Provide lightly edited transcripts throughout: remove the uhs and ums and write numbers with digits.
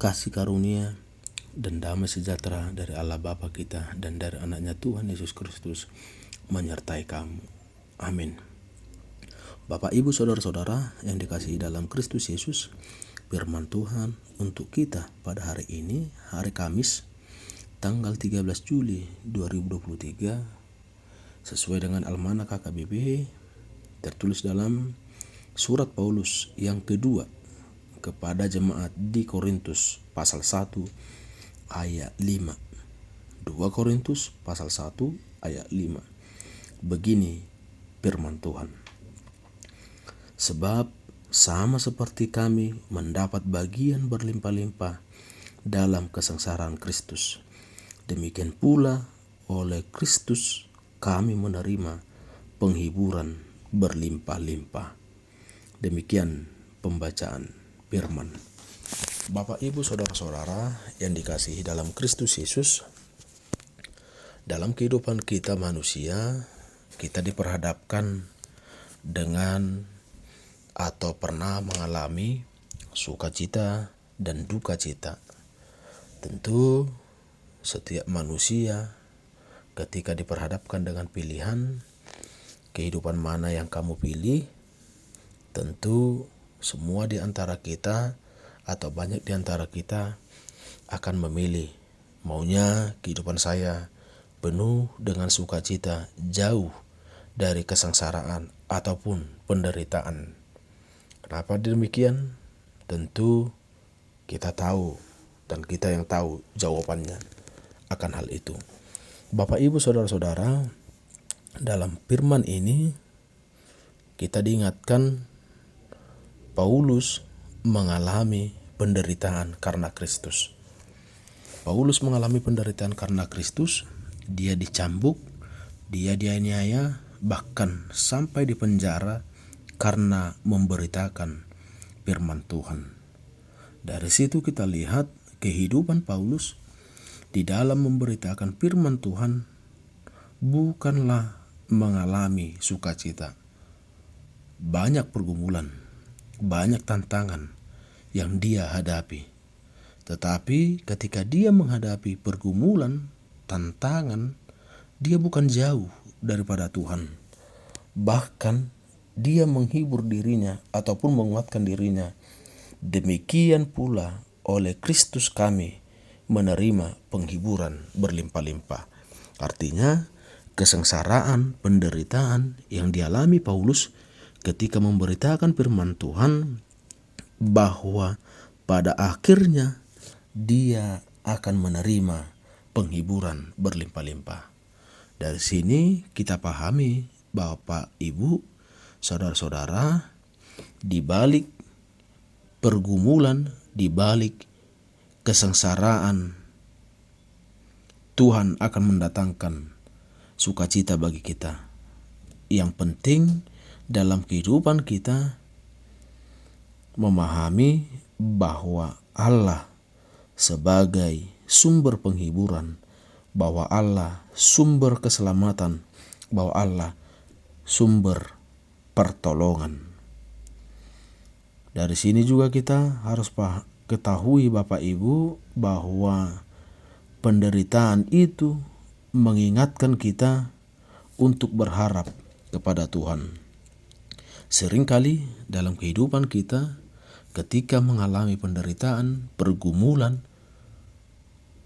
kasih karunia dan damai sejahtera dari Allah Bapa kita dan dari anaknya Tuhan Yesus Kristus menyertai kamu. Amin. Bapak, Ibu, Saudara-saudara yang dikasihi dalam Kristus Yesus, firman Tuhan untuk kita pada hari ini, hari Kamis, tanggal 13 Juli 2023, sesuai dengan Almanak KKBP, tertulis dalam surat Paulus yang kedua kepada jemaat di Korintus pasal 1 ayat 5. 2 Korintus pasal 1 ayat 5. Begini firman Tuhan. Sebab sama seperti kami mendapat bagian berlimpah-limpah dalam kesengsaraan Kristus, demikian pula oleh Kristus kami menerima penghiburan berlimpah-limpah. Demikian pembacaan firman. Bapak, Ibu, Saudara-saudara yang dikasihi dalam Kristus Yesus, dalam kehidupan kita manusia, kita diperhadapkan dengan atau pernah mengalami sukacita dan duka cita. Tentu setiap manusia ketika diperhadapkan dengan pilihan kehidupan mana yang kamu pilih, tentu semua di antara kita atau banyak di antara kita akan memilih maunya kehidupan saya penuh dengan sukacita, jauh dari kesengsaraan ataupun penderitaan. Kenapa demikian? Tentu kita tahu dan kita yang tahu jawabannya akan hal itu. Bapak, Ibu, Saudara-saudara, dalam firman ini kita diingatkan Paulus mengalami penderitaan karena Kristus. Paulus mengalami penderitaan karena Kristus. Dia dicambuk, dia dianiaya, bahkan sampai dipenjara karena memberitakan firman Tuhan. Dari situ kita lihat kehidupan Paulus di dalam memberitakan firman Tuhan bukanlah mengalami sukacita. Banyak pergumulan, banyak tantangan yang dia hadapi. Tetapi ketika dia menghadapi pergumulan, tantangan, dia bukan jauh daripada Tuhan. Bahkan dia menghibur dirinya ataupun menguatkan dirinya. Demikian pula oleh Kristus kami menerima penghiburan berlimpah-limpah. Artinya kesengsaraan, penderitaan yang dialami Paulus ketika memberitakan firman Tuhan bahwa pada akhirnya dia akan menerima penghiburan berlimpah-limpah. Dari sini kita pahami, Bapak, Ibu, Saudara-saudara, di balik pergumulan, di balik kesengsaraan, Tuhan akan mendatangkan sukacita bagi kita. Yang penting dalam kehidupan kita memahami bahwa Allah sebagai sumber penghiburan, bahwa Allah sumber keselamatan, bahwa Allah sumber pertolongan. Dari sini juga kita harus ketahui, Bapak, Ibu, bahwa penderitaan itu mengingatkan kita untuk berharap kepada Tuhan. Seringkali dalam kehidupan kita ketika mengalami penderitaan, pergumulan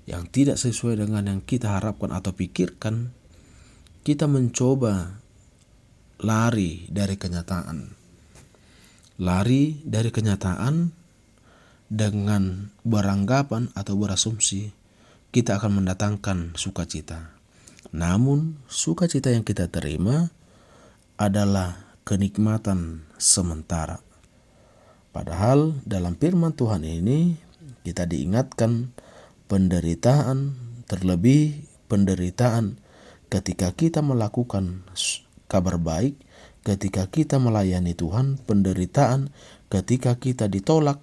yang tidak sesuai dengan yang kita harapkan atau pikirkan, kita mencoba lari dari kenyataan. Lari dari kenyataan dengan beranggapan atau berasumsi kita akan mendatangkan sukacita. Namun sukacita yang kita terima adalah kenikmatan sementara. Padahal dalam firman Tuhan ini kita diingatkan penderitaan, terlebih penderitaan ketika kita melakukan kabar baik, ketika kita melayani Tuhan, penderitaan ketika kita ditolak,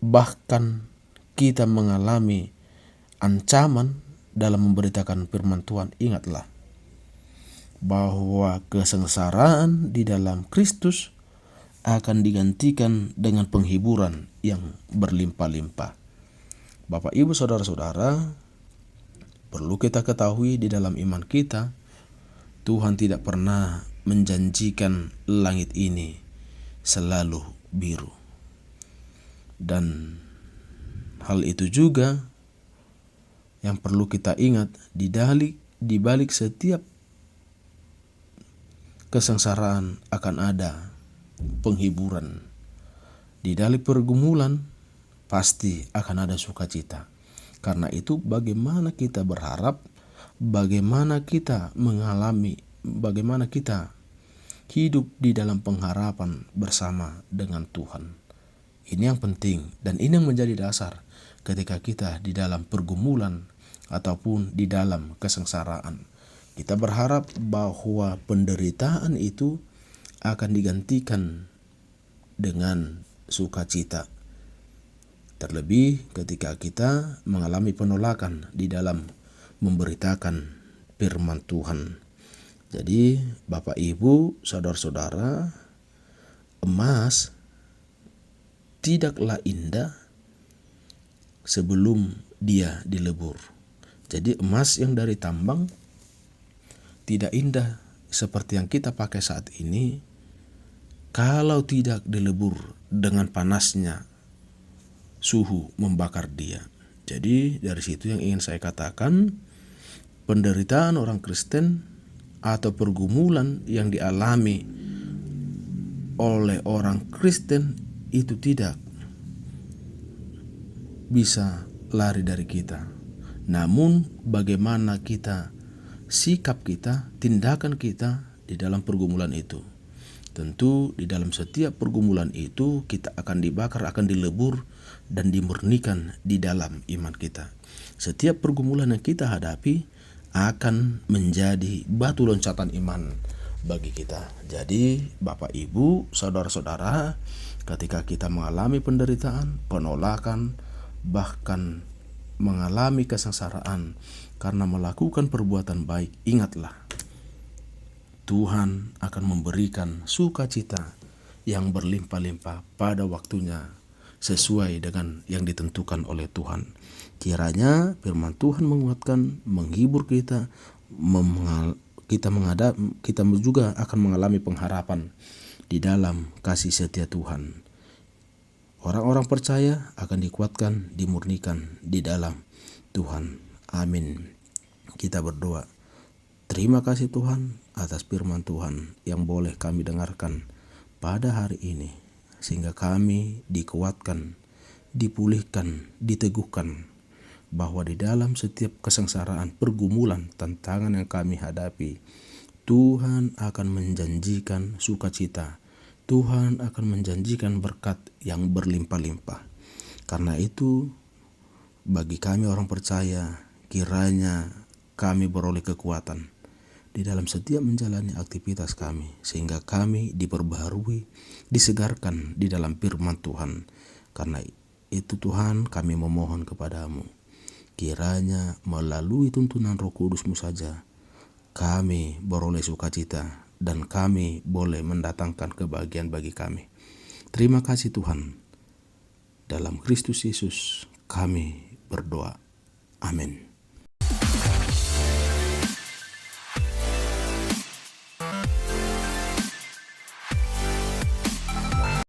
bahkan kita mengalami ancaman dalam memberitakan firman Tuhan. Ingatlah bahwa kesengsaraan di dalam Kristus akan digantikan dengan penghiburan yang berlimpah-limpah. Bapak, Ibu, saudara-saudara, perlu kita ketahui di dalam iman kita, Tuhan tidak pernah menjanjikan langit ini selalu biru. Dan hal itu juga yang perlu kita ingat, di balik setiap kesengsaraan akan ada penghiburan. Di balik pergumulan pasti akan ada sukacita. Karena itu bagaimana kita berharap, bagaimana kita hidup di dalam pengharapan bersama dengan Tuhan. Ini yang penting dan ini yang menjadi dasar ketika kita di dalam pergumulan ataupun di dalam kesengsaraan. Kita berharap bahwa penderitaan itu akan digantikan dengan sukacita. Terlebih ketika kita mengalami penolakan di dalam memberitakan firman Tuhan. Jadi Bapak, Ibu, saudara-saudara, emas tidaklah indah sebelum dia dilebur. Jadi emas yang dari tambang tidak indah seperti yang kita pakai saat ini kalau tidak dilebur dengan panasnya suhu membakar dia. Jadi dari situ yang ingin saya katakan, penderitaan orang Kristen atau pergumulan yang dialami oleh orang Kristen itu tidak bisa lari dari kita. Namun bagaimana sikap kita, tindakan kita di dalam pergumulan itu. Tentu di dalam setiap pergumulan itu kita akan dibakar, akan dilebur dan dimurnikan di dalam iman kita. Setiap pergumulan yang kita hadapi akan menjadi batu loncatan iman bagi kita. Jadi Bapak, Ibu, saudara-saudara, ketika kita mengalami penderitaan, penolakan, bahkan mengalami kesengsaraan karena melakukan perbuatan baik, ingatlah Tuhan akan memberikan sukacita yang berlimpah-limpah pada waktunya sesuai dengan yang ditentukan oleh Tuhan. Kiranya firman Tuhan menguatkan, menghibur kita, kita juga akan mengalami pengharapan di dalam kasih setia Tuhan. Orang-orang percaya akan dikuatkan, dimurnikan di dalam Tuhan. Amin. Kita berdoa. Terima kasih Tuhan atas firman Tuhan yang boleh kami dengarkan pada hari ini, sehingga kami dikuatkan, dipulihkan, diteguhkan bahwa di dalam setiap kesengsaraan, pergumulan, tantangan yang kami hadapi, Tuhan akan menjanjikan sukacita. Tuhan akan menjanjikan berkat yang berlimpah-limpah. Karena itu bagi kami orang percaya, kiranya kami beroleh kekuatan di dalam setiap menjalani aktivitas kami, sehingga kami diperbaharui, disegarkan di dalam firman Tuhan. Karena itu Tuhan, kami memohon kepadamu, kiranya melalui tuntunan Roh Kudus-Mu saja kami beroleh sukacita dan kami boleh mendatangkan kebahagiaan bagi kami. Terima kasih Tuhan. Dalam Kristus Yesus kami berdoa. Amin.